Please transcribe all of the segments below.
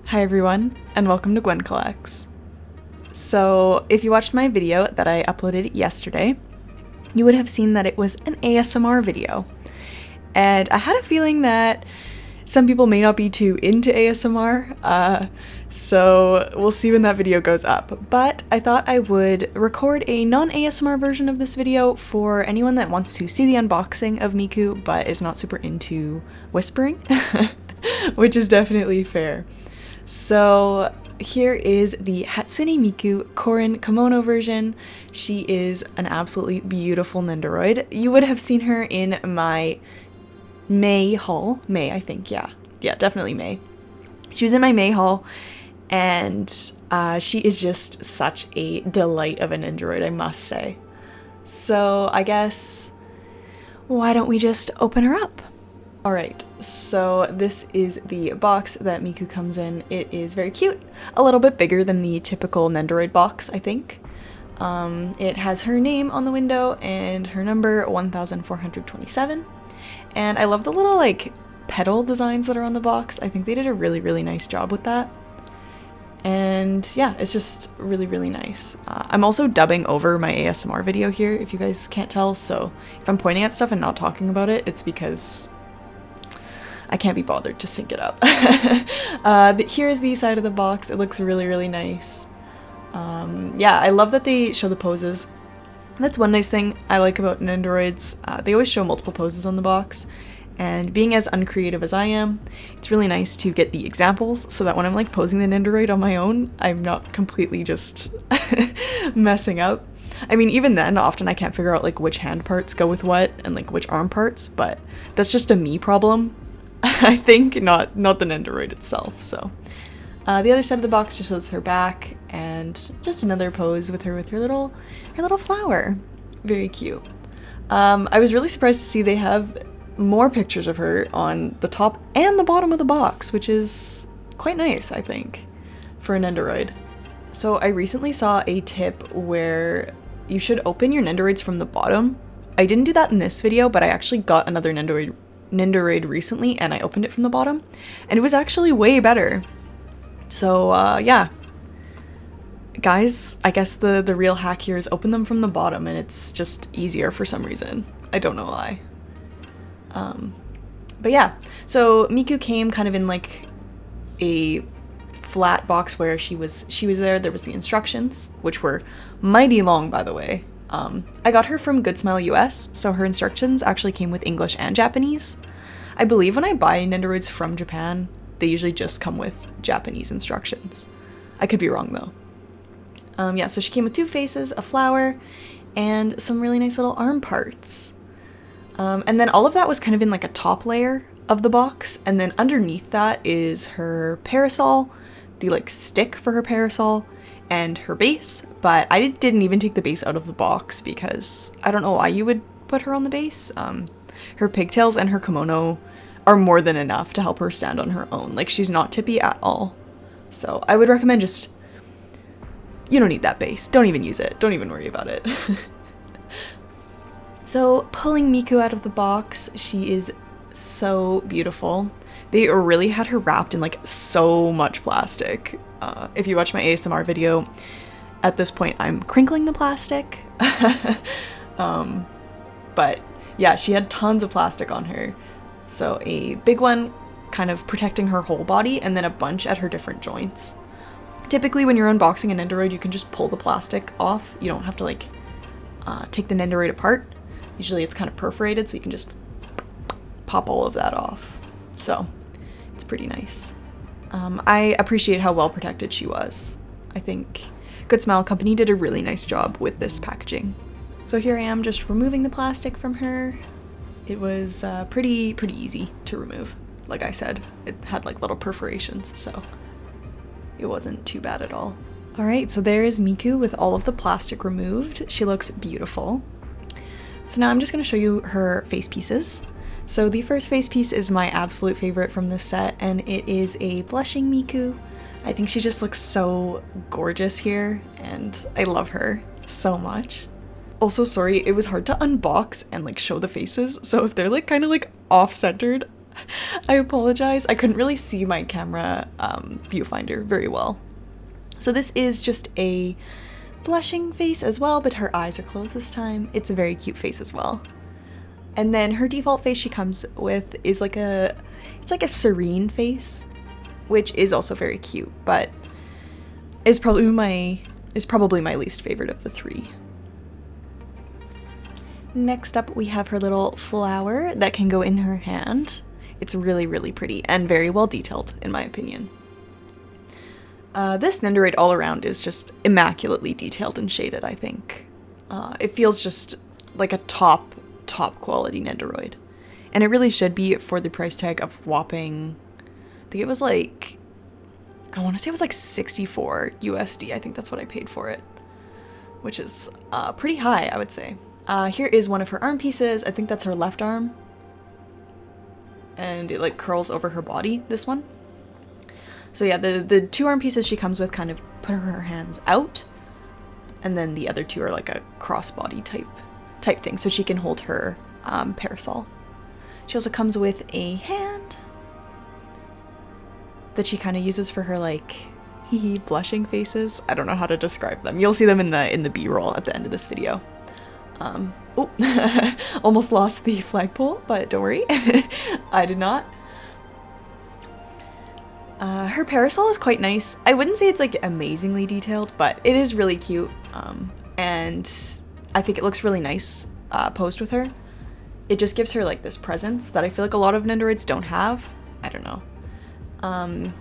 Hi everyone, and welcome to Gwyn Collects. So, if you watched my video that I uploaded yesterday, you would have seen that it was an ASMR video. And I had a feeling that some people may not be too into ASMR, so we'll see when that video goes up. But I thought I would record a non-ASMR version of this video for anyone that wants to see the unboxing of Miku but is not super into whispering, which is definitely fair. So here is the Hatsune Miku Korin Kimono version. She is an absolutely beautiful Nendoroid. You would have seen her in my May haul. May, I think, yeah. Yeah, definitely May. She was in my May haul, and she is just such a delight of a Nendoroid, I must say. So I guess, why don't we just open her up? Alright, so this is the box that Miku comes in. It is very cute, a little bit bigger than the typical Nendoroid box, I think. It has her name on the window and her number 1427. And I love the little like petal designs that are on the box. I think they did a really nice job with that. And yeah, it's just really nice. I'm also dubbing over my ASMR video here, if you guys can't tell, so if I'm pointing at stuff and not talking about it, it's because I can't be bothered to sync it up. Here's the side of the box. It looks really nice. Yeah, I love that they show the poses. That's one nice thing I like about Nendoroids. They always show multiple poses on the box, and being as uncreative as I am, it's really nice to get the examples so that when I'm like posing the Nendoroid on my own, I'm not completely just messing up. I mean, even then, often I can't figure out like which hand parts go with what and like which arm parts, but that's just a me problem. I think, not the Nendoroid itself, so. The other side of the box just shows her back, and just another pose with her little flower. Very cute. I was really surprised to see they have more pictures of her on the top and the bottom of the box, which is quite nice, I think, for a Nendoroid. So I recently saw a tip where you should open your Nendoroids from the bottom. I didn't do that in this video, but I actually got another Nendoroid recently, and I opened it from the bottom, and it was actually way better. So yeah, guys, I guess the real hack here is open them from the bottom, and it's just easier for some reason. I don't know why. But yeah, so Miku came kind of in like a flat box where she was there. There was the instructions, which were mighty long, by the way. I got her from Good Smile US, so her instructions actually came with English and Japanese. I believe when I buy Nendoroids from Japan, they usually just come with Japanese instructions. I could be wrong though. Yeah, so she came with two faces, a flower, and some really nice little arm parts. And then all of that was kind of in like a top layer of the box, and then underneath that is her parasol, the like stick for her parasol, and her base, but I didn't even take the base out of the box because I don't know why you would put her on the base. Her pigtails and her kimono are more than enough to help her stand on her own. Like, she's not tippy at all. So I would recommend just, you don't need that base. Don't even use it. Don't even worry about it. So pulling Miku out of the box, she is so beautiful. They really had her wrapped in like so much plastic. If you watch my ASMR video, at this point I'm crinkling the plastic. But yeah, she had tons of plastic on her. So a big one kind of protecting her whole body, and then a bunch at her different joints. Typically when you're unboxing a Nendoroid, you can just pull the plastic off. You don't have to like take the Nendoroid apart. Usually it's kind of perforated, so you can just pop all of that off. So it's pretty nice. I appreciate how well protected she was. I think Good Smile Company did a really nice job with this packaging. So here I am just removing the plastic from her. It was pretty easy to remove. Like I said, it had like little perforations, so it wasn't too bad at all. Alright, so there is Miku with all of the plastic removed. She looks beautiful. So now I'm just going to show you her face pieces. So the first face piece is my absolute favorite from this set, and it is a blushing Miku. I think she just looks so gorgeous here, and I love her so much. Also, sorry, it was hard to unbox and like show the faces, so if they're like kind of like off-centered, I apologize. I couldn't really see my camera viewfinder very well. So this is just a blushing face as well, but her eyes are closed this time. It's a very cute face as well. And then her default face she comes with is like it's like a serene face, which is also very cute, but is probably my least favorite of the three. Next up, we have her little flower that can go in her hand. It's really, really pretty and very well detailed, in my opinion. This Nendoroid all around is just immaculately detailed and shaded, I think. It feels just like a top quality Nendoroid. And it really should be for the price tag of whopping, I think it was like, I want to say it was like 64 USD. I think that's what I paid for it, which is pretty high, I would say. Here is one of her arm pieces. I think that's her left arm. And it like curls over her body, this one. So yeah, the two arm pieces she comes with kind of put her hands out, and then the other two are like a crossbody type thing, so she can hold her parasol. She also comes with a hand that she kind of uses for her like blushing faces. I don't know how to describe them. You'll see them in the B-roll at the end of this video. Oh, almost lost the flagpole, but don't worry, I did not. Her parasol is quite nice. I wouldn't say it's like amazingly detailed, but it is really cute, and I think it looks really nice posed with her. It just gives her like this presence that I feel like a lot of Nendoroids don't have. I don't know. And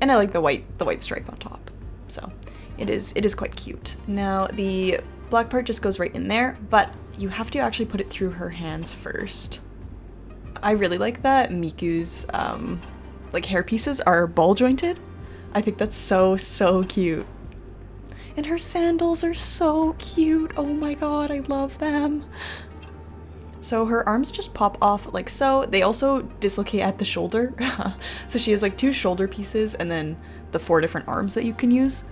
I like the white stripe on top, so it is quite cute. Now the black part just goes right in there, but you have to actually put it through her hands first. I really like that Miku's like hair pieces are ball jointed. I think that's so cute. And her sandals are so cute. Oh my god, I love them. So her arms just pop off like so. They also dislocate at the shoulder. So she has like two shoulder pieces and then the 4 different arms that you can use.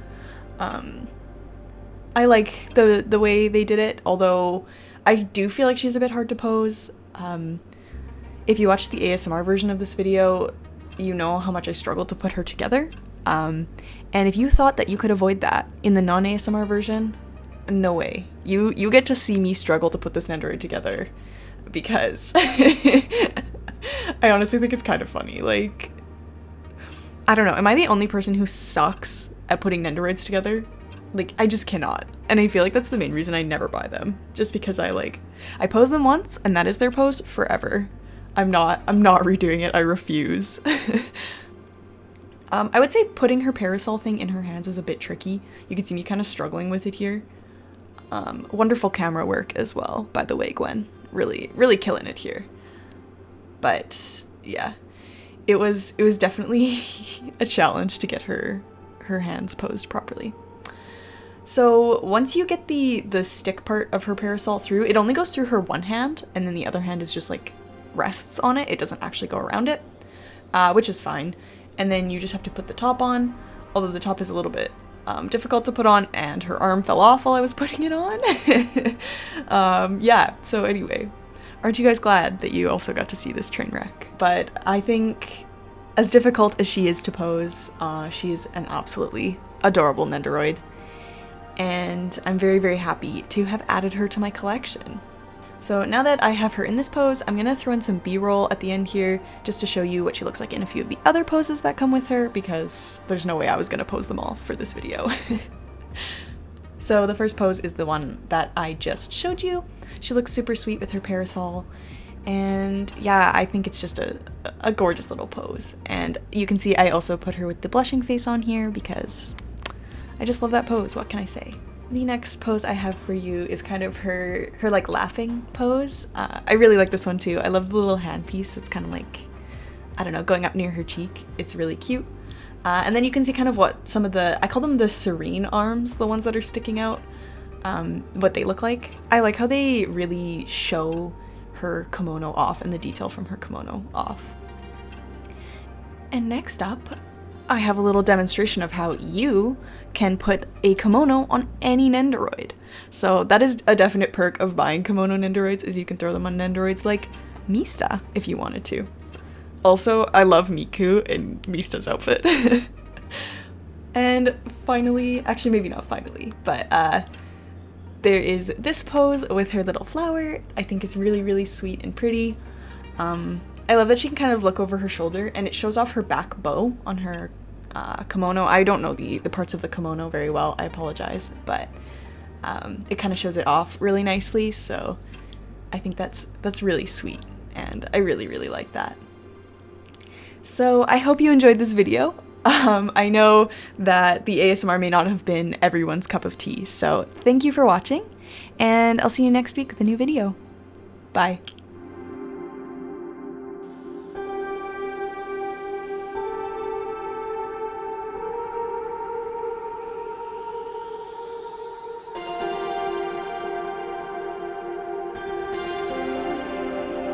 I like the way they did it, although I do feel like she's a bit hard to pose. If you watch the ASMR version of this video, you know how much I struggled to put her together. And if you thought that you could avoid that in the non-ASMR version, no way. You get to see me struggle to put this Nendoroid together, because I honestly think it's kind of funny. Like, I don't know, am I the only person who sucks at putting Nendoroids together? Like, I just cannot. And I feel like that's the main reason I never buy them. Just because I pose them once and that is their pose forever. I'm not redoing it. I refuse. I would say putting her parasol thing in her hands is a bit tricky. You can see me kind of struggling with it here. Wonderful camera work as well, by the way, Gwen. Really killing it here. But yeah, it was definitely a challenge to get her hands posed properly. So once you get the stick part of her parasol through, it only goes through her one hand, and then the other hand is just like rests on it. It doesn't actually go around it, which is fine. And then you just have to put the top on, although the top is a little bit difficult to put on, and her arm fell off while I was putting it on. Yeah, so anyway, aren't you guys glad that you also got to see this train wreck? But I think as difficult as she is to pose, she is an absolutely adorable Nendoroid. And I'm very happy to have added her to my collection. So now that I have her in this pose, I'm gonna throw in some B-roll at the end here just to show you what she looks like in a few of the other poses that come with her, because there's no way I was gonna pose them all for this video. So the first pose is the one that I just showed you. She looks super sweet with her parasol, and yeah, I think it's just a gorgeous little pose. And you can see I also put her with the blushing face on here because I just love that pose, what can I say? The next pose I have for you is kind of her like laughing pose. I really like this one too. I love the little hand piece that's kind of like, I don't know, going up near her cheek. It's really cute. And then you can see kind of what some of I call them the serene arms, the ones that are sticking out, what they look like. I like how they really show her kimono off and the detail from her kimono off. And next up, I have a little demonstration of how you can put a kimono on any Nendoroid. So that is a definite perk of buying kimono Nendoroids, is you can throw them on Nendoroids like Mista if you wanted to. Also, I love Miku and Mista's outfit. And finally, actually maybe not finally, but there is this pose with her little flower. I think is really, really sweet and pretty. I love that she can kind of look over her shoulder, and it shows off her back bow on her kimono. I don't know the parts of the kimono very well, I apologize, but it kind of shows it off really nicely, so I think that's really sweet, and I really, really like that. So I hope you enjoyed this video. I know that the ASMR may not have been everyone's cup of tea, so thank you for watching, and I'll see you next week with a new video. Bye.